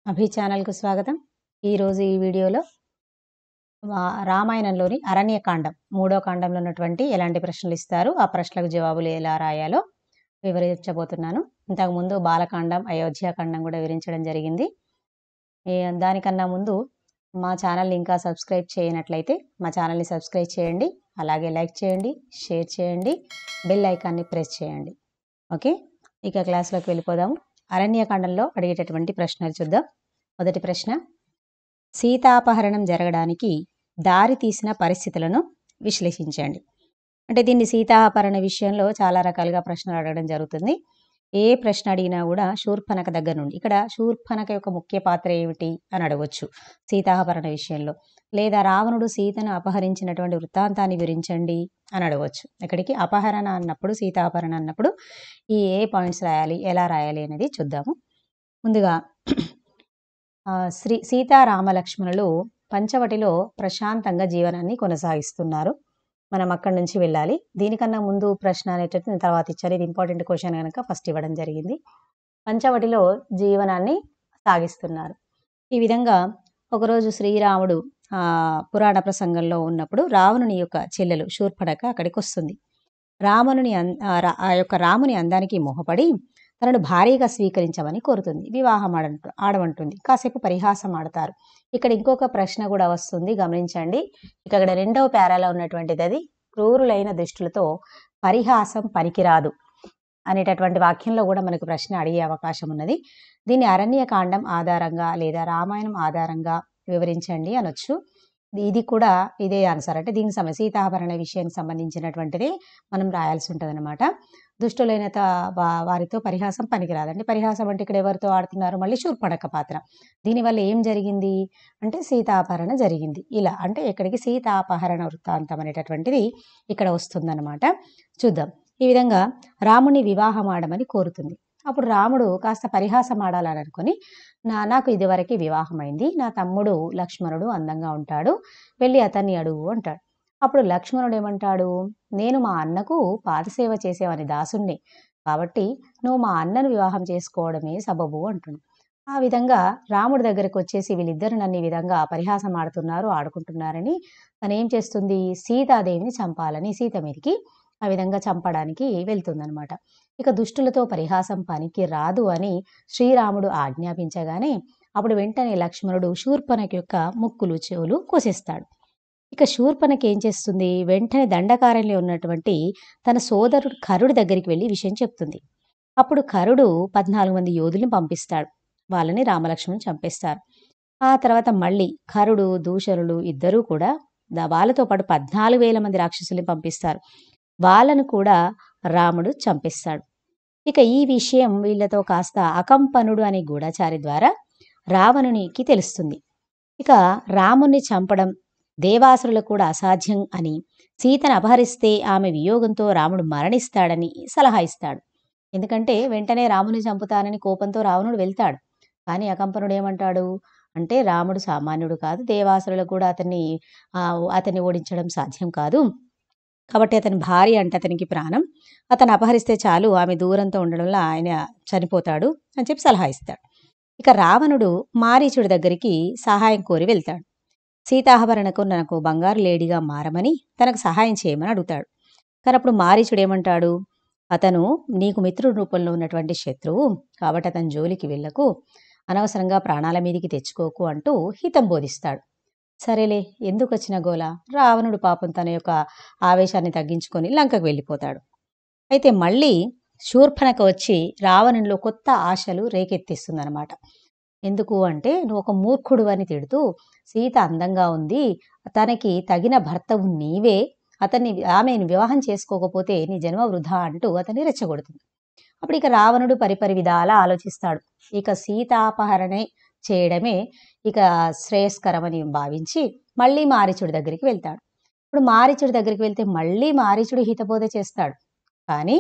అభి ఛానల్కు స్వాగతం. ఈరోజు ఈ వీడియోలో రామాయణంలోని అరణ్యకాండం 3వ కాండంలో ఉన్నటువంటి ఎలాంటి ప్రశ్నలు ఇస్తారు, ఆ ప్రశ్నలకు జవాబులు ఎలా రాయాలో వివరించబోతున్నాను. ఇంతకుముందు బాలకాండం, అయోధ్యాకాండం కూడా వివరించడం జరిగింది. దానికన్నా ముందు మా ఛానల్ని ఇంకా సబ్స్క్రైబ్ చేయనట్లయితే మా ఛానల్ని సబ్స్క్రైబ్ చేయండి, అలాగే లైక్ చేయండి, షేర్ చేయండి, బెల్ ఐకాన్ని ప్రెస్ చేయండి. ఓకే, ఇక క్లాస్లోకి వెళ్ళిపోదాము. అరణ్యకాండంలో అడిగేటటువంటి ప్రశ్నలు చూద్దాం. మొదటి ప్రశ్న, సీతాపహరణం జరగడానికి దారి తీసిన పరిస్థితులను విశ్లేషించండి. అంటే దీన్ని సీతాపహరణ విషయంలో చాలా రకాలుగా ప్రశ్నలు అడగడం జరుగుతుంది. ఏ ప్రశ్న అడిగినా కూడా శూర్పణఖ దగ్గర నుండి, ఇక్కడ శూర్పణఖ యొక్క ముఖ్య పాత్ర ఏమిటి అని అడగవచ్చు సీతాపహరణ విషయంలో, లేదా రావణుడు సీతను అపహరించినటువంటి వృత్తాంతాన్ని వివరించండి అని అడగవచ్చు. ఇక్కడికి అపహరణ అన్నప్పుడు, సీతాపహరణ అన్నప్పుడు ఈ ఏ పాయింట్స్ రాయాలి, ఎలా రాయాలి అనేది చూద్దాము. ముందుగా సీతారామలక్ష్మణులు పంచవటిలో ప్రశాంతంగా జీవనాన్ని కొనసాగిస్తున్నారు. మనం అక్కడి నుంచి వెళ్ళాలి. దీనికన్నా ముందు ప్రశ్న అనేటట్టు తర్వాత ఇచ్చారు. ఇది ఇంపార్టెంట్ క్వశ్చన్ కనుక ఫస్ట్ ఇవ్వడం జరిగింది. పంచవటిలో జీవనాన్ని సాగిస్తున్నారు. ఈ విధంగా ఒకరోజు శ్రీరాముడు పురాణ ప్రసంగంలో ఉన్నప్పుడు రావణుని యొక్క చెల్లెలు శూర్పణఖ అక్కడికి వస్తుంది. రాముని అందానికి మోహపడి తనను భారీగా స్వీకరించమని కోరుతుంది. వివాహం ఆడమంటుంది. కాసేపు పరిహాసం ఆడతారు. ఇక్కడ ఇంకొక ప్రశ్న కూడా వస్తుంది, గమనించండి. ఇక్కడ 2వ పేరాలో ఉన్నటువంటిది అది, క్రూరులైన దుష్టులతో పరిహాసం పనికిరాదు అనేటటువంటి వాక్యంలో కూడా మనకు ప్రశ్న అడిగే అవకాశం ఉన్నది. దీన్ని అరణ్యకాండం ఆధారంగా లేదా రామాయణం ఆధారంగా వివరించండి అనొచ్చు. ఇది కూడా ఇదే ఆన్సర్. అంటే దీనికి సీతాపహరణ విషయానికి సంబంధించినటువంటిది మనం రాయాల్సి ఉంటుంది అనమాట. దుష్టులైన వారితో పరిహాసం పనికిరాదండి. పరిహాసం అంటే ఇక్కడ ఎవరితో ఆడుతున్నారు, మళ్ళీ శూర్పణఖ పాత్ర. దీనివల్ల ఏం జరిగింది అంటే సీతాపహరణ జరిగింది. ఇలా అంటే ఇక్కడికి సీతాపహరణ వృత్తాంతం అనేటటువంటిది ఇక్కడ వస్తుందన్నమాట. చూద్దాం. ఈ విధంగా రాముని వివాహం ఆడమని కోరుతుంది. అప్పుడు రాముడు కాస్త పరిహాసం ఆడాలని అనుకుని, నాకు ఇదివరకు వివాహమైంది, నా తమ్ముడు లక్ష్మణుడు అందంగా ఉంటాడు, వెళ్ళి అతన్ని అడుగు అంటాడు. అప్పుడు లక్ష్మణుడు ఏమంటాడు, నేను మా అన్నకు పాదసేవ చేసేవాని దాసుణ్ణి, కాబట్టి నువ్వు మా అన్నను వివాహం చేసుకోవడమే సబబు అంటుంది. ఆ విధంగా రాముడి దగ్గరకు వచ్చేసి వీళ్ళిద్దరు నన్ను ఈ విధంగా పరిహాసం ఆడుకుంటున్నారని తనేం చేస్తుంది, సీతాదేవిని చంపాలని సీత మీదకి ఆ విధంగా చంపడానికి వెళ్తుందనమాట. ఇక దుష్టులతో పరిహాసం పనికి రాదు అని శ్రీరాముడు ఆజ్ఞాపించగానే అప్పుడు వెంటనే లక్ష్మణుడు శూర్పణఖ యొక్క ముక్కులు చెవులు కోసేస్తాడు. ఇక శూర్పణఖ ఏం చేస్తుంది, వెంటనే దండకారణ్యంలో ఉన్నటువంటి తన సోదరుడు కరుడి దగ్గరికి వెళ్ళి విషయం చెప్తుంది. అప్పుడు కరుడు 14 మంది యోధుల్ని పంపిస్తాడు. వాళ్ళని రామలక్ష్మణుని చంపేస్తారు. ఆ తర్వాత మళ్ళీ కరుడు దూషరులు ఇద్దరూ కూడా వాళ్ళతో పాటు 14,000 మంది రాక్షసుల్ని పంపిస్తారు. వాళ్ళను కూడా రాముడు చంపేస్తాడు. ఇక ఈ విషయం వీళ్లతో కాస్త అకంపనుడు అనే గూఢచారి ద్వారా రావణునికి తెలుస్తుంది. ఇక రాముణ్ణి చంపడం దేవాసురులకు కూడా అసాధ్యం అని, సీతను అపహరిస్తే ఆమె వియోగంతో రాముడు మరణిస్తాడని సలహా ఇస్తాడు. ఎందుకంటే వెంటనే రాముని చంపుతానని కోపంతో రావణుడు వెళ్తాడు. కానీ అకంపనుడు ఏమంటాడు అంటే, రాముడు సామాన్యుడు కాదు, దేవాసురులకు కూడా అతన్ని ఓడించడం సాధ్యం కాదు, కాబట్టి అతని భార్య అంటే అతనికి ప్రాణం, అతను అపహరిస్తే చాలు, ఆమె దూరంతో ఉండడంలో ఆయన చనిపోతాడు అని చెప్పి సలహా ఇస్తాడు. ఇక రావణుడు మారీచుడి దగ్గరికి సహాయం కోరి వెళ్తాడు. సీతాపహరణకు నాకు బంగారు లేడీగా మారమని తనకు సహాయం చేయమని అడుగుతాడు. కానీ అప్పుడు మారీచుడు ఏమంటాడు, అతను నీకు మిత్రుడి రూపంలో ఉన్నటువంటి శత్రువు, కాబట్టి అతని జోలికి వెళ్ళకు, అనవసరంగా ప్రాణాల మీదికి తెచ్చుకోకు అంటూ హితం బోధిస్తాడు. సరేలే, ఎందుకు వచ్చిన గోల, రావణుడు పాపం తన యొక్క ఆవేశాన్ని తగ్గించుకొని లంకకు వెళ్ళిపోతాడు. అయితే మళ్ళీ శూర్పణఖ వచ్చి రావణునిలో కొత్త ఆశలు రేకెత్తిస్తుందన్నమాట. ఎందుకు అంటే, నువ్వు ఒక మూర్ఖుడు అని తిడుతూ, సీత అందంగా ఉంది, తనకి తగిన భర్తవు నీవే, ఆమెను వివాహం చేసుకోకపోతే నీ జన్మ వృధా అంటూ అతన్ని రెచ్చగొడుతుంది. అప్పుడు ఇక రావణుడు పరిపరి విధాలా ఆలోచిస్తాడు. ఇక సీతాపహరణే చేయడమే ఇక శ్రేయస్కరమని భావించి మళ్ళీ మారీచుడి దగ్గరికి వెళ్తాడు. ఇప్పుడు మారీచుడి దగ్గరికి వెళ్తే మళ్ళీ మారీచుడు హితబోధ చేస్తాడు. కానీ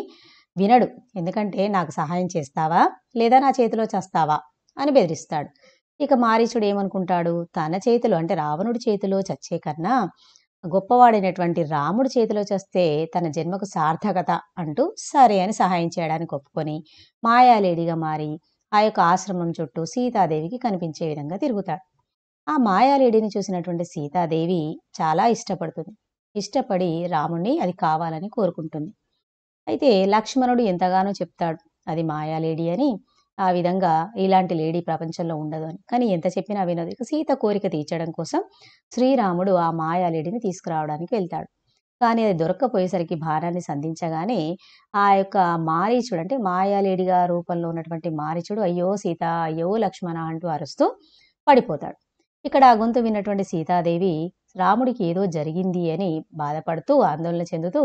వినడు. ఎందుకంటే, నాకు సహాయం చేస్తావా లేదా నా చేతిలో చస్తావా అని బెదిరిస్తాడు. ఇక మారీచుడు ఏమనుకుంటాడు, తన చేతిలో అంటే రావణుడి చేతిలో చచ్చే కన్నా గొప్పవాడైనటువంటి రాముడి చేతిలో చస్తే తన జన్మకు సార్థకత అంటూ సరే అని సహాయం చేయడానికి ఒప్పుకొని మాయాలేడిగా మారి ఆ యొక్క ఆశ్రమం చుట్టూ సీతాదేవికి కనిపించే విధంగా తిరుగుతాడు. ఆ మాయాలేడిని చూసినటువంటి సీతాదేవి చాలా ఇష్టపడుతుంది. ఇష్టపడి రాముణ్ణి అది కావాలని కోరుకుంటుంది. అయితే లక్ష్మణుడు ఎంతగానో చెప్తాడు అది మాయాలేడి అని. ఆ విధంగా ఇలాంటి లేడీ ప్రపంచంలో ఉండదు అని. కానీ ఎంత చెప్పినా వినదు. ఇక సీత కోరిక తీర్చడం కోసం శ్రీరాముడు ఆ మాయాలేడిని తీసుకురావడానికి వెళ్తాడు. కానీ అది దొరక్కపోయేసరికి భారాన్ని సంధించగానే ఆ యొక్క మారీచుడు అంటే మాయాలేడిగా రూపంలో ఉన్నటువంటి మారీచుడు అయ్యో సీత, అయ్యో లక్ష్మణ అంటూ అరుస్తూ పడిపోతాడు. ఇక్కడ ఆ గొంతు విన్నటువంటి సీతాదేవి రాముడికి ఏదో జరిగింది అని బాధపడుతూ ఆందోళన చెందుతూ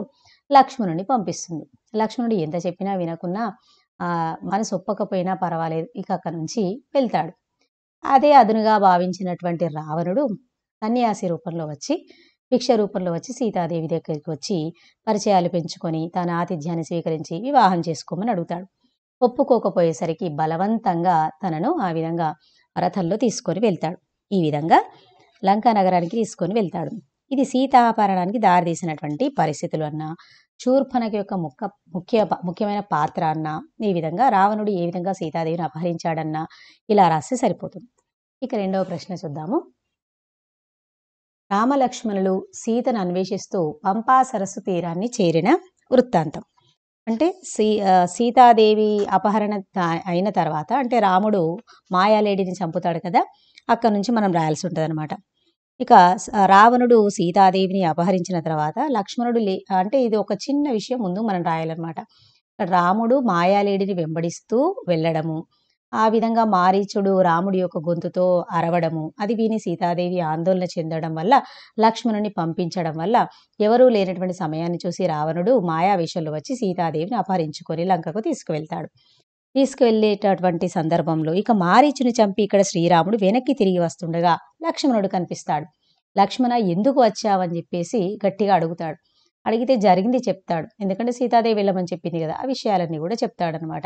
లక్ష్మణుని పంపిస్తుంది. లక్ష్మణుడు ఎంత చెప్పినా వినకున్నా మనసు ఒప్పకపోయినా పర్వాలేదు, ఇక అక్కడి నుంచి వెళ్తాడు. అదే అదునుగా భావించినటువంటి రావణుడు సన్యాసి రూపంలో వచ్చి భిక్ష రూపంలో వచ్చి సీతాదేవి దగ్గరికి వచ్చి పరిచయాలు పెంచుకొని తన ఆతిథ్యాన్ని స్వీకరించి వివాహం చేసుకోమని అడుగుతాడు. ఒప్పుకోకపోయేసరికి బలవంతంగా తనను ఆ విధంగా రథంలో తీసుకొని వెళ్తాడు. ఈ విధంగా లంకా నగరానికి తీసుకొని వెళ్తాడు. ఇది సీతాపహరణానికి దారితీసినటువంటి పరిస్థితులు అన్న, శూర్పణఖ యొక్క ముఖ్యమైన పాత్ర అన్న, ఈ విధంగా రావణుడు ఏ విధంగా సీతాదేవిని అపహరించాడన్నా ఇలా రాస్తే సరిపోతుంది. ఇక రెండవ ప్రశ్న చూద్దాము. రామలక్ష్మణులు సీతను అన్వేషిస్తూ పంపా సరస్సు తీరాన్ని చేరిన వృత్తాంతం. అంటే సీతాదేవి అపహరణ అయిన తర్వాత అంటే రాముడు మాయాలేడిని చంపుతాడు కదా, అక్కడ నుంచి మనం రాయాల్సి ఉంటుంది అనమాట. ఇక రావణుడు సీతాదేవిని అపహరించిన తర్వాత లక్ష్మణుడు అంటే ఇది ఒక చిన్న విషయం ముందు మనం రాయాలన్నమాట. రాముడు మాయాలేడిని వెంబడిస్తూ వెళ్ళడము, ఆ విధంగా మారీచుడు రాముడి యొక్క గొంతుతో అరవడము, అది విని సీతాదేవి ఆందోళన చెందడం వల్ల లక్ష్మణుని పంపించడం వల్ల ఎవరూ లేనటువంటి సమయాన్ని చూసి రావణుడు మాయావేషంలో వచ్చి సీతాదేవిని అపహరించుకొని లంకకు తీసుకువెళ్తాడు. తీసుకువెళ్ళేటటువంటి సందర్భంలో ఇక మారీచుని చంపి ఇక్కడ శ్రీరాముడు వెనక్కి తిరిగి వస్తుండగా లక్ష్మణుడు కనిపిస్తాడు. లక్ష్మణ ఎందుకు వచ్చావని చెప్పేసి గట్టిగా అడుగుతాడు. అడిగితే జరిగింది చెప్తాడు. ఎందుకంటే సీతాదేవి వెళ్ళమని చెప్పింది కదా, ఆ విషయాలన్నీ కూడా చెప్తాడనమాట.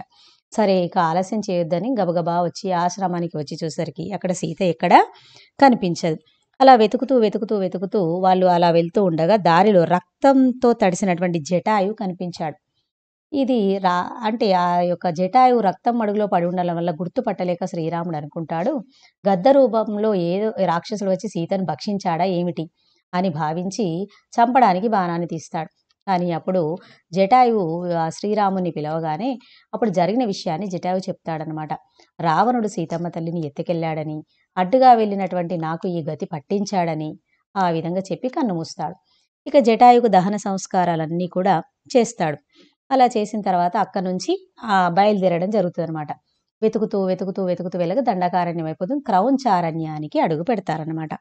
సరే ఇక ఆలస్యం చేయొద్దని గబగబా వచ్చి ఆశ్రమానికి వచ్చి చూసరికి అక్కడ సీత ఎక్కడ కనిపించదు. అలా వెతుకుతూ వెతుకుతూ వెతుకుతూ వాళ్ళు అలా వెళ్తూ ఉండగా దారిలో రక్తంతో తడిసినటువంటి జటాయు కనిపించాడు. ఇది అంటే ఆ యొక్క జటాయువు రక్తం అడుగులో పడి ఉండడం వల్ల గుర్తుపట్టలేక శ్రీరాముడు అనుకుంటాడు, గద్ద రూపంలో ఏదో రాక్షసుడు వచ్చి సీతను భక్షించాడా ఏమిటి అని భావించి చంపడానికి బాణాన్ని తీస్తాడు. కానీ అప్పుడు జటాయువు శ్రీరాముని పిలవగానే అప్పుడు జరిగిన విషయాన్ని జటాయువు చెప్తాడనమాట. రావణుడు సీతమ్మ తల్లిని ఎత్తుకెళ్లాడని, అడ్డుగా వెళ్ళినటువంటి నాకు ఈ గతి పట్టించాడని ఆ విధంగా చెప్పి కన్ను మూస్తాడు. ఇక జటాయువుకు దహన సంస్కారాలన్నీ కూడా చేస్తాడు. అలా చేసిన తర్వాత అక్కడి నుంచి బయలుదేరడం జరుగుతుంది అనమాట. వెతుకుతూ వెతుకుతూ వెతుకుతూ వెళ్ళగా దండకారణ్యం అయిపోతుంది. క్రౌంచారణ్యానికి అడుగు పెడతారనమాట.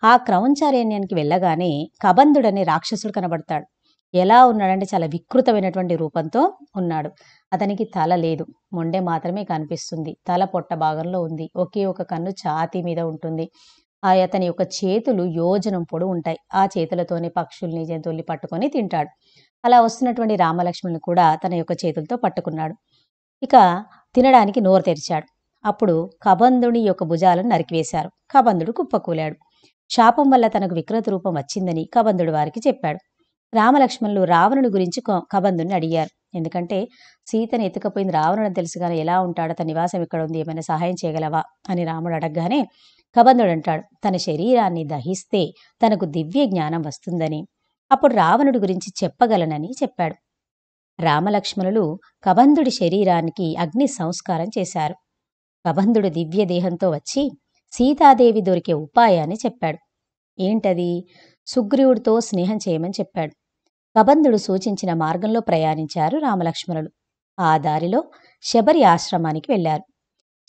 ఆ క్రౌంచారణ్యానికి వెళ్ళగానే కబంధుడనే రాక్షసుడు కనబడతాడు. ఎలా ఉన్నాడంటే చాలా వికృతమైనటువంటి రూపంతో ఉన్నాడు. అతనికి తల లేదు, మొండె మాత్రమే కనిపిస్తుంది. తల పొట్ట భాగంలో ఉంది. ఒకే ఒక కన్ను ఛాతీ మీద ఉంటుంది. అతని యొక్క చేతులు యోజనం పొడవు ఉంటాయి. ఆ చేతులతోనే పక్షుల్ని జంతువుల్ని పట్టుకొని తింటాడు. అలా వస్తున్నటువంటి రామలక్ష్మణుని కూడా తన యొక్క చేతులతో పట్టుకున్నాడు. ఇక తినడానికి నోరు తెరిచాడు. అప్పుడు కబంధుని యొక్క భుజాలను నరికివేశారు. కబంధుడు కుప్పకూలాడు. శాపం వల్ల తనకు వికృత రూపం వచ్చిందని కబంధుడు వారికి చెప్పాడు. రామలక్ష్మణులు రావణుని గురించి కబంధుని అడిగారు. ఎందుకంటే సీతను ఎత్తుకపోయింది రావణుడు అని తెలుసుగానే ఎలా ఉంటాడో, తన నివాసం ఇక్కడ ఉంది, ఏమైనా సహాయం చేయగలవా అని రాముడు అడగగానే కబంధుడు అంటాడు, తన శరీరాన్ని దహిస్తే తనకు దివ్య జ్ఞానం వస్తుందని, అప్పుడు రావణుడి గురించి చెప్పగలనని చెప్పాడు. రామలక్ష్మణులు కబంధుడి శరీరానికి అగ్ని సంస్కారం చేశారు. కబంధుడు దివ్య దేహంతో వచ్చి సీతాదేవి దొరికే ఉపాయాన్ని చెప్పాడు. ఏంటది? సుగ్రీవుడితో స్నేహం చేయమని చెప్పాడు. కబంధుడు సూచించిన మార్గంలో ప్రయాణించారు రామలక్ష్మణులు. ఆ దారిలో శబరి ఆశ్రమానికి వెళ్లారు.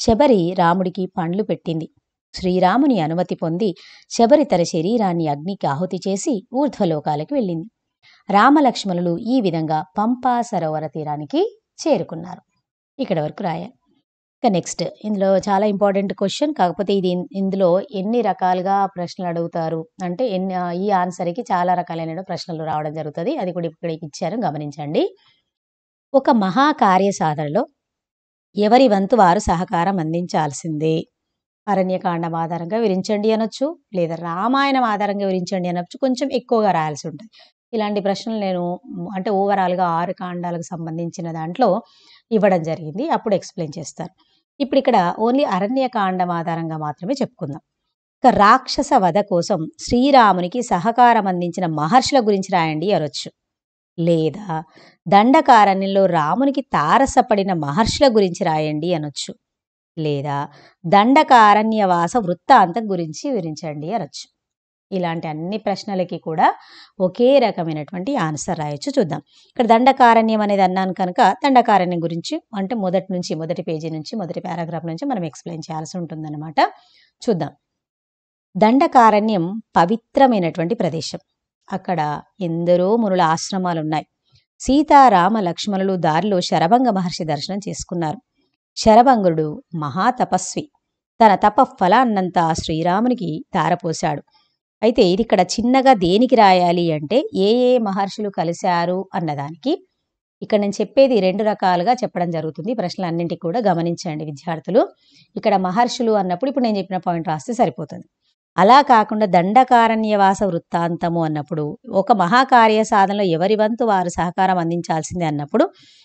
శబరి రాముడికి పండ్లు పెట్టింది. శ్రీరాముని అనుమతి పొంది శబరి తన శరీరాన్ని అగ్నికి ఆహుతి చేసి ఊర్ధ్వలోకాలకు వెళ్ళింది. రామలక్ష్మణులు ఈ విధంగా పంపా సరోవర తీరానికి చేరుకున్నారు. ఇక్కడ వరకు రాయాలి. ఇక నెక్స్ట్ ఇందులో చాలా ఇంపార్టెంట్ క్వశ్చన్, కాకపోతే ఇందులో ఎన్ని రకాలుగా ప్రశ్నలు అడుగుతారు అంటే ఈ ఆన్సర్కి చాలా రకాలైన ప్రశ్నలు రావడం జరుగుతుంది. అది కూడా ఇక్కడ ఇచ్చారు, గమనించండి. ఒక మహాకార్య సాధనలో ఎవరి వంతు వారు సహకారం అందించాల్సిందే. అరణ్యకాండం ఆధారంగా వివరించండి అనొచ్చు, లేదా రామాయణం ఆధారంగా వివరించండి అనొచ్చు. కొంచెం ఎక్కువగా రాయాల్సి ఉంటుంది. ఇలాంటి ప్రశ్నలు నేను అంటే ఓవరాల్‌గా 6 కాండాలకు సంబంధించిన దాంట్లో ఇవ్వడం జరిగింది. అప్పుడు ఎక్స్‌ప్లెయిన్ చేస్తాను. ఇప్పుడు ఇక్కడ ఓన్లీ అరణ్యకాండం ఆధారంగా మాత్రమే చెప్పుకుందాం. ఇక రాక్షస వధ కోసం శ్రీరామునికి సహకారం అందించిన మహర్షుల గురించి రాయండి అనొచ్చు. లేదా దండకారణ్యంలో రామునికి తారసపడిన మహర్షుల గురించి రాయండి అనొచ్చు. లేదా దండకారణ్యవాస వృత్తాంతం గురించి వివరించండి అనొచ్చు. ఇలాంటి అన్ని ప్రశ్నలకి కూడా ఒకే రకమైనటువంటి ఆన్సర్ రాయొచ్చు. చూద్దాం. ఇక్కడ దండకారణ్యం అనేది అన్నాను కనుక దండకారణ్యం గురించి అంటే మొదటి పేజీ నుంచి మొదటి పారాగ్రాఫ్ నుంచి మనం ఎక్స్‌ప్లెయిన్ చేయాల్సి ఉంటుందన్నమాట. చూద్దాం. దండకారణ్యం పవిత్రమైనటువంటి ప్రదేశం. అక్కడ ఎందరో మునుల ఆశ్రమాలున్నాయి. సీతారామ లక్ష్మణులు దారిలో శరభంగ మహర్షి దర్శనం చేసుకున్నారు. శరభంగుడు మహాతపస్వి. తన తప ఫలాన్నంతా శ్రీరామునికి ధారపోశాడు. అయితే ఇది ఇక్కడ చిన్నగా దేనికి రాయాలి అంటే ఏ ఏ మహర్షులు కలిశారు అన్నదానికి. ఇక్కడ నేను చెప్పేది 2 రకాలుగా చెప్పడం జరుగుతుంది. ప్రశ్నలన్నింటికి కూడా గమనించండి విద్యార్థులు. ఇక్కడ మహర్షులు అన్నప్పుడు ఇప్పుడు నేను చెప్పిన పాయింట్ రాస్తే సరిపోతుంది. అలా కాకుండా దండకారణ్యవాస వృత్తాంతము అన్నప్పుడు ఒక మహాకార్య సాధనలో ఎవరి వంతు వారు సహకారం అందించాల్సిందే అన్నప్పుడు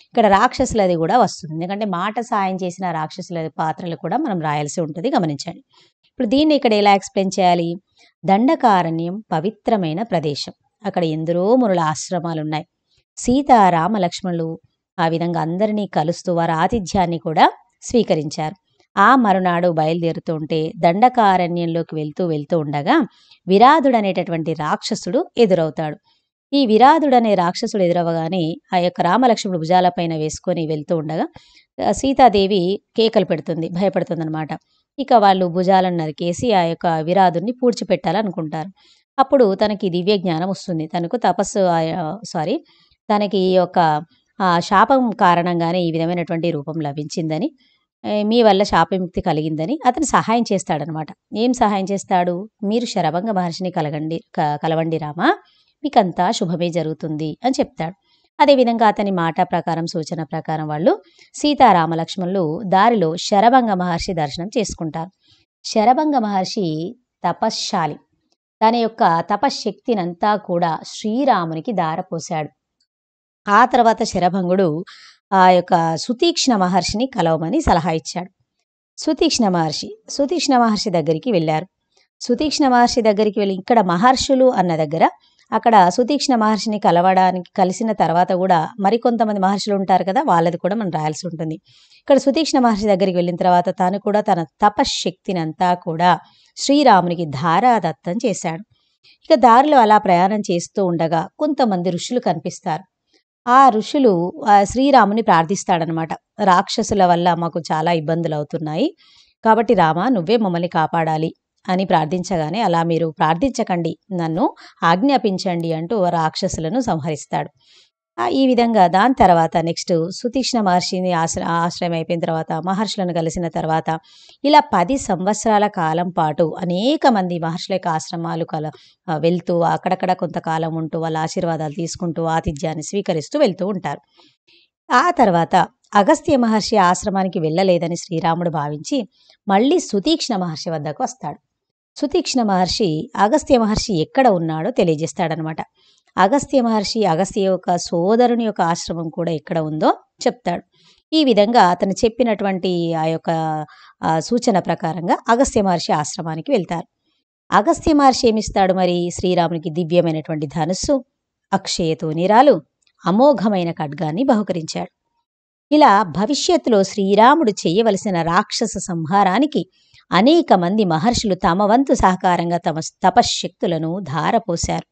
ఇక్కడ రాక్షసులది కూడా వస్తుంది. ఎందుకంటే మాట సాయం చేసిన రాక్షసుల పాత్రలు కూడా మనం రాయాల్సి ఉంటుంది. గమనించండి. ఇప్పుడు దీన్ని ఇక్కడ ఎలా ఎక్స్‌ప్లెయిన్ చేయాలి? దండకారణ్యం పవిత్రమైన ప్రదేశం. అక్కడ ఎందరో మునుల ఆశ్రమాలున్నాయి. సీతారామ లక్ష్మణులు ఆ విధంగా అందరినీ కలుస్తూ వారి ఆతిథ్యాన్ని కూడా స్వీకరించారు. ఆ మరునాడు బయలుదేరుతూ ఉంటే దండకారణ్యంలోకి వెళ్తూ ఉండగా విరాధుడనేటటువంటి రాక్షసుడు ఎదురవుతాడు. ఈ విరాధుడనే రాక్షసుడు ఎదురవగానే ఆ యొక్క రామలక్ష్మణుడు భుజాలపైన వేసుకొని వెళ్తూ ఉండగా సీతాదేవి కేకలు పెడుతుంది, భయపడుతుందన్నమాట. ఇక వాళ్ళు భుజాలను నరికేసి ఆ యొక్క విరాధుడిని పూడ్చిపెట్టాలనుకుంటారు. అప్పుడు తనకి దివ్య జ్ఞానం వస్తుంది. తనకి ఈ యొక్క శాపం కారణంగానే ఈ విధమైనటువంటి రూపం లభించిందని, మీ వల్ల శాపవిముక్తి కలిగిందని అతను సహాయం చేస్తాడనమాట. ఏం సహాయం చేస్తాడు? మీరు శరభంగ మహర్షిని కలవండి రామా, మీకంతా శుభమే జరుగుతుంది అని చెప్తాడు. అదేవిధంగా అతని మాట ప్రకారం సూచన ప్రకారం వాళ్ళు సీతారామ లక్ష్మణులు దారిలో శరభంగ మహర్షి దర్శనం చేసుకుంటారు. శరభంగ మహర్షి తపశ్శాలి. తన యొక్క తపశ్శక్తినంతా కూడా శ్రీరామునికి ధారపోశాడు. ఆ తర్వాత శరభంగుడు ఆ యొక్క సుతీక్ష్ణ మహర్షిని కలవమని సలహా ఇచ్చాడు. సుతీక్ష్ణ మహర్షి దగ్గరికి వెళ్ళారు. సుతీక్ష్ణ మహర్షి దగ్గరికి వెళ్ళి ఇక్కడ మహర్షులు అన్న దగ్గర అక్కడ సుతీక్ష్ణ మహర్షిని కలిసిన తర్వాత కూడా మరికొంతమంది మహర్షులు ఉంటారు కదా, వాళ్ళది కూడా మనం రాయాల్సి ఉంటుంది. ఇక్కడ సుతీక్ష్ణ మహర్షి దగ్గరికి వెళ్ళిన తర్వాత తాను కూడా తన తపశ్శక్తినంతా కూడా శ్రీరామునికి ధారాదత్తం చేశాడు. ఇక దారిలో అలా ప్రయాణం చేస్తూ ఉండగా కొంతమంది ఋషులు కనిపిస్తారు. ఆ ఋషులు శ్రీరాముని ప్రార్థిస్తాడనమాట. రాక్షసుల వల్ల మాకు చాలా ఇబ్బందులు అవుతున్నాయి, కాబట్టి రామ నువ్వే మమ్మల్ని కాపాడాలి అని ప్రార్థించగానే, అలా మీరు ప్రార్థించకండి, నన్ను ఆజ్ఞాపించండి అంటూ రాక్షసులను సంహరిస్తాడు. ఈ విధంగా దాని తర్వాత నెక్స్ట్ సుతీక్ష్ణ మహర్షిని ఆశ్రయం అయిపోయిన తర్వాత మహర్షులను కలిసిన తర్వాత ఇలా 10 సంవత్సరాల కాలం పాటు అనేక మంది మహర్షుల యొక్క ఆశ్రమాలు వెళ్తూ అక్కడక్కడ కొంతకాలం ఉంటూ వాళ్ళ ఆశీర్వాదాలు తీసుకుంటూ ఆతిథ్యాన్ని స్వీకరిస్తూ వెళ్తూ ఉంటారు. ఆ తర్వాత అగస్త్య మహర్షి ఆశ్రమానికి వెళ్ళలేదని శ్రీరాముడు భావించి మళ్ళీ సుతీక్ష్ణ మహర్షి వద్దకు వస్తాడు. సుతీక్ష్ణ మహర్షి అగస్త్య మహర్షి ఎక్కడ ఉన్నాడో తెలియజేస్తాడనమాట. అగస్త్య యొక్క సోదరుని యొక్క ఆశ్రమం కూడా ఎక్కడ ఉందో చెప్తాడు. ఈ విధంగా అతను చెప్పినటువంటి ఆ యొక్క సూచన ప్రకారంగా అగస్త్య మహర్షి ఆశ్రమానికి వెళ్తారు. అగస్త్య మహర్షి ఏమిస్తాడు మరి? శ్రీరామునికి దివ్యమైనటువంటి ధనుస్సు, అక్షయ తూణీరాలు, అమోఘమైన ఖడ్గాన్ని బహుకరించాడు. ఇలా భవిష్యత్తులో శ్రీరాముడు చేయవలసిన రాక్షస సంహారానికి అనేక మంది మహర్షులు తమ వంతు సహకారంగా తమ తపశ్శక్తులను ధారపోశారు.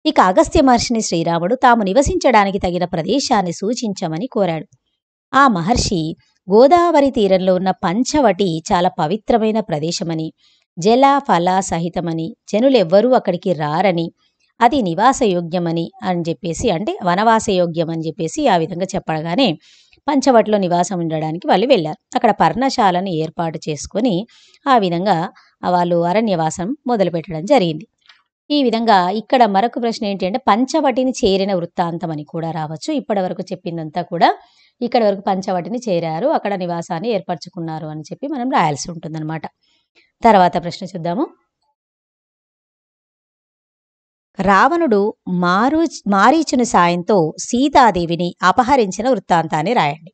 ఇక అగస్త్య మహర్షిని శ్రీరాముడు తాము నివసించడానికి తగిన ప్రదేశాన్ని సూచించమని కోరాడు. ఆ మహర్షి గోదావరి తీరంలో ఉన్న పంచవటి చాలా పవిత్రమైన ప్రదేశమని, జల ఫల సహితమని, జనులెవ్వరూ అక్కడికి రారని, అది నివాసయోగ్యమని అని చెప్పేసి, అంటే వనవాసయోగ్యం అని చెప్పేసి ఆ విధంగా చెప్పగానే పంచవటిలో నివాసం ఉండడానికి వాళ్ళు వెళ్ళారు. అక్కడ పర్ణశాలను ఏర్పాటు చేసుకొని ఆ విధంగా వాళ్ళు అరణ్యవాసం మొదలుపెట్టడం జరిగింది. ఈ విధంగా ఇక్కడ మరొక ప్రశ్న ఏంటంటే పంచవటిని చేరిన వృత్తాంతం అని కూడా రావచ్చు. ఇప్పటి వరకు చెప్పిందంతా కూడా ఇక్కడ వరకు పంచవటిని చేరారు, అక్కడ నివాసాన్ని ఏర్పరచుకున్నారు అని చెప్పి మనం రాయాల్సి ఉంటుందన్నమాట. తర్వాత ప్రశ్న చూద్దాము. రావణుడు మారీచుని సాయంతో సీతాదేవిని అపహరించిన వృత్తాంతాన్ని రాయండి.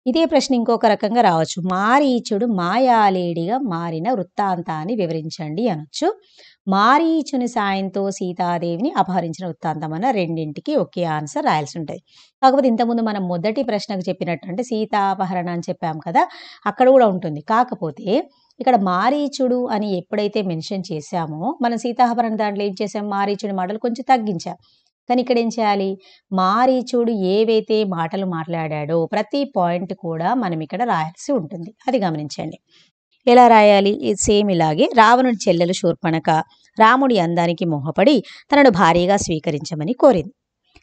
ఇదే ప్రశ్న ఇంకొక రకంగా రావచ్చు. మారీచుడు మాయాలేడిగా మారిన వృత్తాంతాన్ని వివరించండి అనొచ్చు. మారీచుని సాయంతో సీతాదేవిని అపహరించిన వృత్తాంతం అన్న రెండింటికి ఒకే ఆన్సర్ రాయాల్సి ఉంటుంది. కాకపోతే ఇంతకుముందు మనం మొదటి ప్రశ్నకు చెప్పినట్టు అంటే సీతాపహరణ అని చెప్పాం కదా, అక్కడ కూడా ఉంటుంది. కాకపోతే ఇక్కడ మారీచుడు అని ఎప్పుడైతే మెన్షన్ చేశామో మనం సీతాపహరణ దాంట్లో ఏం చేసాం, మారీచుడి మాటలు కొంచెం తగ్గించాం. కానీ ఇక్కడ ఏం చేయాలి, మారీచుడు ఏవైతే మాటలు మాట్లాడాడో ప్రతి పాయింట్ కూడా మనం ఇక్కడ రాయాల్సి ఉంటుంది. అది గమనించండి. ఎలా రాయాలి, సేమ్ ఇలాగే. రావణుడి చెల్లెలు శూర్పణఖ రాముడి అందానికి మోహపడి తనను భార్యగా స్వీకరించమని కోరింది.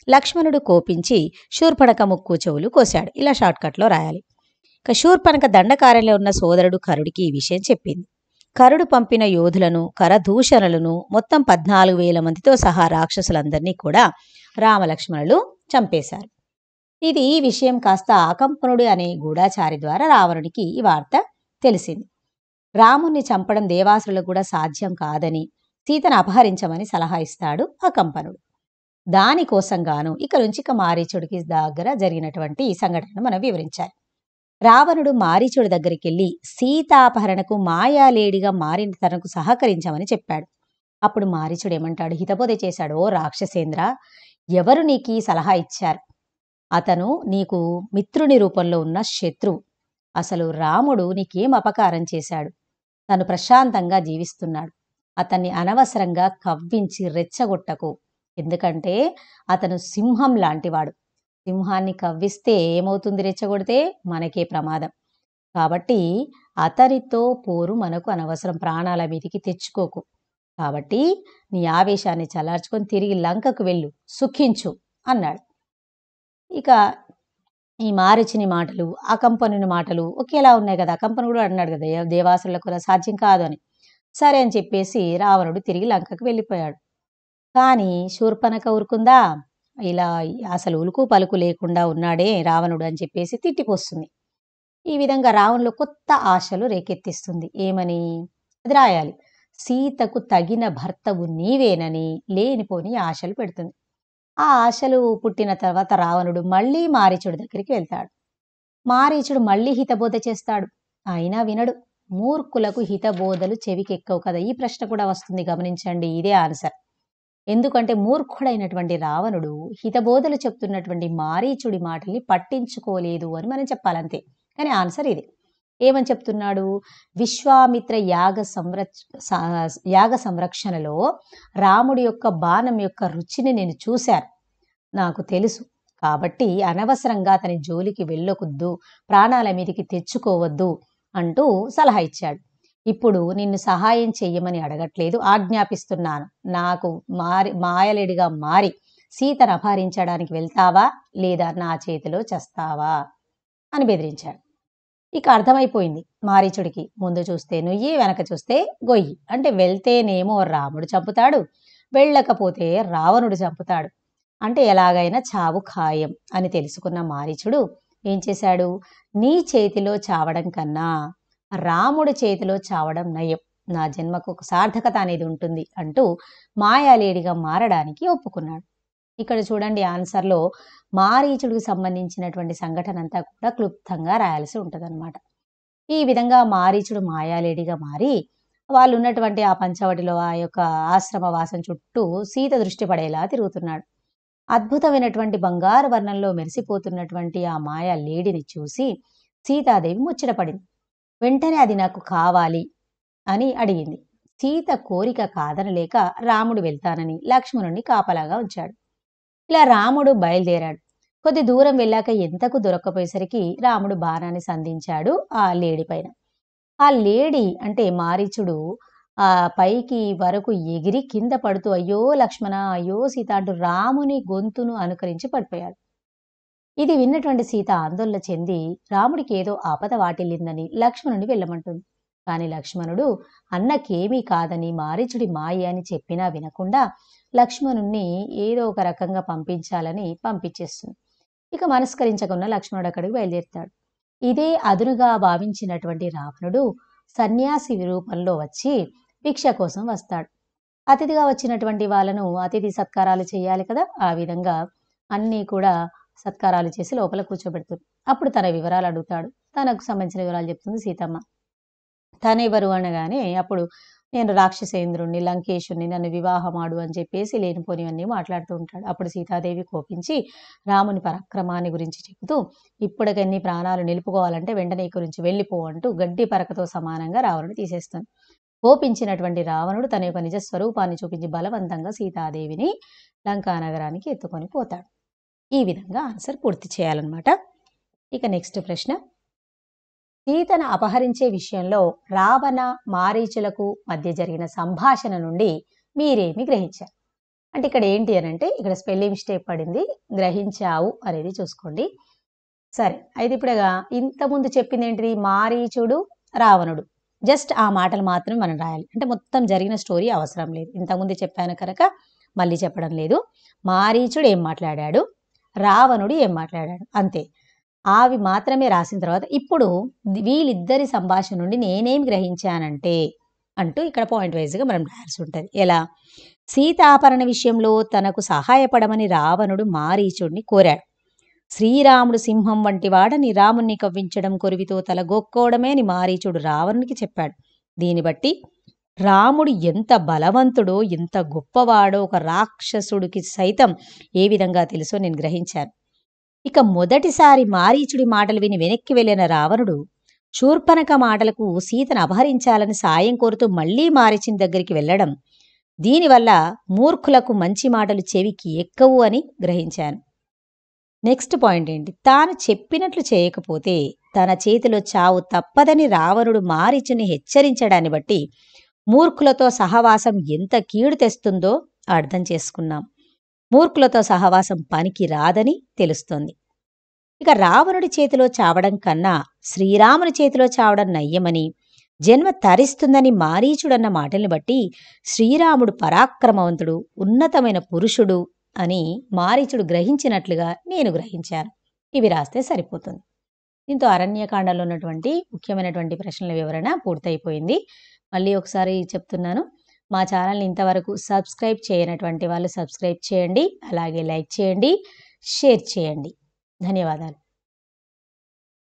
లక్ష్మణుడు కోపించి శూర్పణఖ ముక్కు చెవులు కోశాడు. ఇలా షార్ట్కట్లో రాయాలి. ఇక శూర్పణఖ దండకార్యంలో ఉన్న సోదరుడు కరుడికి ఈ విషయం చెప్పింది. కరుడు పంపిన యోధులను, కరదూషణలను, మొత్తం 14,000 మందితో సహా రాక్షసులందరినీ కూడా రామలక్ష్మణులు చంపేశారు. ఈ విషయం కాస్త అకంపనుడు అనే గూఢాచారి ద్వారా రావణుడికి ఈ వార్త తెలిసింది. రాముణ్ణి చంపడం దేవాసులకు కూడా సాధ్యం కాదని, సీతను అపహరించమని సలహా ఇస్తాడు అకంపనుడు. దానికోసంగాను ఇక నుంచి మారీచుడికి దగ్గర జరిగినటువంటి ఈ సంఘటనను మనం వివరించాలి. రావణుడు మారీచుడి దగ్గరికి వెళ్ళి సీతాపహరణకు మాయాలేడిగా మారిన తనకు సహకరించమని చెప్పాడు. అప్పుడు మారీచుడు ఏమంటాడు, హితబోధ చేశాడు. ఓ రాక్షసేంద్ర, ఎవరు నీకు ఈ సలహా ఇచ్చారు? అతను నీకు మిత్రుని రూపంలో ఉన్న శత్రువు. అసలు రాముడు నీకేం అపకారం చేశాడు? తను ప్రశాంతంగా జీవిస్తున్నాడు. అతన్ని అనవసరంగా కవ్వించి రెచ్చగొట్టకు. ఎందుకంటే అతను సింహం లాంటివాడు. సింహాన్ని కవ్విస్తే ఏమవుతుంది, రెచ్చగొడితే మనకే ప్రమాదం. కాబట్టి అతనితో పోరు మనకు అనవసరం, ప్రాణాల మీదికి తెచ్చుకోకు. కాబట్టి నీ ఆవేశాన్ని చల్లార్చుకొని తిరిగి లంకకు వెళ్ళు, సుఖించు అన్నాడు. ఇక ఈ మారీచుని మాటలు అకంపనుని మాటలు ఒకేలా ఉన్నాయి కదా. అకంపనుడు కూడా అన్నాడు కదా, దేవాసులకు కూడా సాధ్యం కాదు అని. సరే అని చెప్పేసి రావణుడు తిరిగి లంకకు వెళ్ళిపోయాడు. కానీ శూర్పణఖ ఊరుకుందా? ఇలా అసలు ఉలుకు పలుకు లేకుండా ఉన్నాడే రావణుడు అని చెప్పేసి తిట్టిపోస్తుంది. ఈ విధంగా రావణులు కొత్త ఆశలు రేకెత్తిస్తుంది. ఏమని? అది రాయాలి. సీతకు తగిన భర్తవు నీవేనని లేనిపోని ఆశలు పెడుతుంది. ఆ ఆశలు పుట్టిన తర్వాత రావణుడు మళ్ళీ మారీచుడి దగ్గరికి వెళ్తాడు. మారీచుడు మళ్ళీ హితబోధ చేస్తాడు. అయినా వినడు. మూర్ఖులకు హితబోధలు చెవికెక్కవు కదా. ఈ ప్రశ్న కూడా వస్తుంది, గమనించండి. ఇదే ఆన్సర్. ఎందుకంటే మూర్ఖుడైనటువంటి రావణుడు హితబోధలు చెప్తున్నటువంటి మారీచుడి మాటల్ని పట్టించుకోలేదు అని మనం చెప్పాలంతే. కానీ ఆన్సర్ ఇది. ఏమని చెప్తున్నాడు? విశ్వామిత్ర యాగ సంరక్షణలో రాముడి యొక్క బాణం యొక్క రుచిని నేను చూశాను, నాకు తెలుసు. కాబట్టి అనవసరంగా అతని జోలికి వెళ్ళకొద్దు, ప్రాణాల మీదికి తెచ్చుకోవద్దు అంటూ సలహా ఇచ్చాడు. ఇప్పుడు నిన్ను సహాయం చెయ్యమని అడగట్లేదు, ఆజ్ఞాపిస్తున్నాను. నాకు మాయలేడిగా మారి సీతను అపహరించడానికి వెళ్తావా లేదా నా చేతిలో చస్తావా అని బెదిరించాడు. ఇక అర్థమైపోయింది మారీచుడికి. ముందు చూస్తే నుయ్యి, వెనక చూస్తే గొయ్యి. అంటే వెళ్తేనేమో రాముడు చంపుతాడు, వెళ్ళకపోతే రావణుడు చంపుతాడు. అంటే ఎలాగైనా చావు ఖాయం అని తెలుసుకున్న మారీచుడు ఏం చేశాడు? నీ చేతిలో చావడం కన్నా రాముడి చేతిలో చావడం నయం, నా జన్మకు ఒక సార్థకత అనేది ఉంటుంది అంటూ మాయాలేడిగా మారడానికి ఒప్పుకున్నాడు. ఇక్కడ చూడండి, ఆన్సర్లో మారీచుడికి సంబంధించినటువంటి సంఘటన అంతా కూడా క్లుప్తంగా రాయాల్సి ఉంటుందన్నమాట. ఈ విధంగా మారీచుడు మాయాలేడిగా మారి వాళ్ళు ఉన్నటువంటి ఆ పంచవటిలో ఆ యొక్క ఆశ్రమ వాసం చుట్టూ సీత దృష్టి పడేలా తిరుగుతున్నాడు. అద్భుతమైనటువంటి బంగారు వర్ణంలో మెరిసిపోతున్నటువంటి ఆ మాయా లేడిని చూసి సీతాదేవి ముచ్చటపడింది. వెంటనే అది నాకు కావాలి అని అడిగింది. సీత కోరిక కాదనలేక రాముడు వెళ్తానని లక్ష్మణుణ్ణి కాపలాగా ఉంచాడు. ఇలా రాముడు బయలుదేరాడు. కొద్ది దూరం వెళ్ళాక ఎంతకు దొరక్కపోయేసరికి రాముడు బాణాన్ని సంధించాడు ఆ లేడి పైన. ఆ లేడి అంటే మారీచుడు ఆ పైకి వరకు ఎగిరి కింద పడుతూ అయ్యో లక్ష్మణ, అయ్యో సీత అంటూ రాముని గొంతును అనుకరించి పడిపోయాడు. ఇది విన్నటువంటి సీత ఆందోళన చెంది రాముడికి ఏదో ఆపద వాటిల్లిందని లక్ష్మణుని వెళ్ళమంటుంది. కాని లక్ష్మణుడు అన్నకేమీ కాదని మారీచుడి మాయ అని చెప్పినా వినకుండా లక్ష్మణుణ్ణి ఏదో ఒక రకంగా పంపించాలని పంపించేస్తుంది. ఇక మనస్కరించకుండా లక్ష్మణుడు అక్కడికి బయలుదేరుతాడు. ఇదే అదునుగా భావించినటువంటి రావణుడు సన్యాసి రూపంలో వచ్చి భిక్ష కోసం వస్తాడు. అతిథిగా వచ్చినటువంటి వాళ్ళను అతిథి సత్కారాలు చేయాలి కదా, ఆ విధంగా అన్నీ కూడా సత్కారాలు చేసి లోపల కూర్చోబెడుతుంది. అప్పుడు తన వివరాలు అడుగుతాడు. తనకు సంబంధించిన వివరాలు చెప్తుంది సీతమ్మ. తనెవరు అనగానే అప్పుడు నేను రాక్షసేంద్రుణ్ణి, లంకేశుణ్ణి, నన్ను వివాహమాడు అని చెప్పేసి లేనిపోనివన్నీ మాట్లాడుతూ ఉంటాడు. అప్పుడు సీతాదేవి కోపించి రాముని పరాక్రమాన్ని గురించి చెబుతూ ఇప్పటికన్నీ ప్రాణాలు నిలుపుకోవాలంటే వెంటనే ఇక్కడి నుంచి వెళ్ళిపో అంటూ గడ్డి పరకతో సమానంగా రావణుడు తీసేస్తుంది. కోపించినటువంటి రావణుడు తన యొక్క నిజ స్వరూపాన్ని చూపించి బలవంతంగా సీతాదేవిని లంకా నగరానికి ఎత్తుకొని పోతాడు. ఈ విధంగా ఆన్సర్ పూర్తి చేయాలన్నమాట. ఇక నెక్స్ట్ ప్రశ్న, సీతను అపహరించే విషయంలో రావణ మారీచులకు మధ్య జరిగిన సంభాషణ నుండి మీరేమి గ్రహించారు? అంటే ఇక్కడ ఏంటి అని అంటే ఇక్కడ స్పెల్లింగ్ మిస్టేక్ పడింది, గ్రహించావు అనేది చూసుకోండి. సరే, అయితే ఇప్పుడుగా ఇంతకుముందు చెప్పింది ఏంటిది, మారీచుడు రావణుడు, జస్ట్ ఆ మాటలు మాత్రమే మనం రాయాలి. అంటే మొత్తం జరిగిన స్టోరీ అవసరం లేదు, ఇంతకుముందు చెప్పాను కనుక మళ్ళీ చెప్పడం లేదు. మారీచుడు ఏం మాట్లాడాడు, రావణుడు ఏం మాట్లాడాడు, అంతే. అవి మాత్రమే రాసిన తర్వాత ఇప్పుడు వీళ్ళిద్దరి సంభాషణ నుండి నేనేం గ్రహించానంటే అంటూ ఇక్కడ పాయింట్ వైజ్గా మనం రాయాల్సి ఉంటుంది. ఎలా? సీతాపహరణ విషయంలో తనకు సహాయపడమని రావణుడు మారీచుడిని కోరాడు. శ్రీరాముడు సింహం వంటి వాడని రాముణ్ణి కవ్వించడం, కొరివితో తల గొక్కోవడమే అని మారీచుడు రావణునికి చెప్పాడు. దీన్ని బట్టి రాముడు ఎంత బలవంతుడో, ఎంత గొప్పవాడో ఒక రాక్షసుడికి సైతం ఏ విధంగా తెలుసో నేను గ్రహించాను. ఇక మొదటిసారి మారీచుడి మాటలు విని వెనక్కి వెళ్ళిన రావణుడు శూర్పణఖ మాటలకు సీతను అపహరించాలని సాయం కోరుతూ మళ్లీ మారీచుని దగ్గరికి వెళ్ళడం, దీనివల్ల మూర్ఖులకు మంచి మాటలు చెవికి ఎక్కవు అని గ్రహించాను. నెక్స్ట్ పాయింట్ ఏంటి, తాను చెప్పినట్లు చేయకపోతే తన చేతిలో చావు తప్పదని రావణుడు మారీచుని హెచ్చరించడాన్ని బట్టి మూర్ఖులతో సహవాసం ఎంత కీడు తెస్తుందో అర్థం చేసుకున్నాం. మూర్ఖులతో సహవాసం పనికి రాదని తెలుస్తోంది. ఇక రావణుడి చేతిలో చావడం కన్నా శ్రీరాముని చేతిలో చావడం నయ్యమని, జన్మ తరిస్తుందని మారీచుడన్న మాటల్ని బట్టి శ్రీరాముడు పరాక్రమవంతుడు, ఉన్నతమైన పురుషుడు అని మారీచుడు గ్రహించినట్లుగా నేను గ్రహించాను. ఇవి రాస్తే సరిపోతుంది. దీంతో అరణ్యకాండలో ఉన్నటువంటి ముఖ్యమైనటువంటి ప్రశ్నల వివరణ పూర్తయిపోయింది. మళ్ళీ ఒకసారి చెప్తున్నాను, మా ఛానల్ని ఇంతవరకు సబ్స్క్రైబ్ చేయనటువంటి వాళ్ళు సబ్స్క్రైబ్ చేయండి, అలాగే లైక్ చేయండి, షేర్ చేయండి. ధన్యవాదాలు.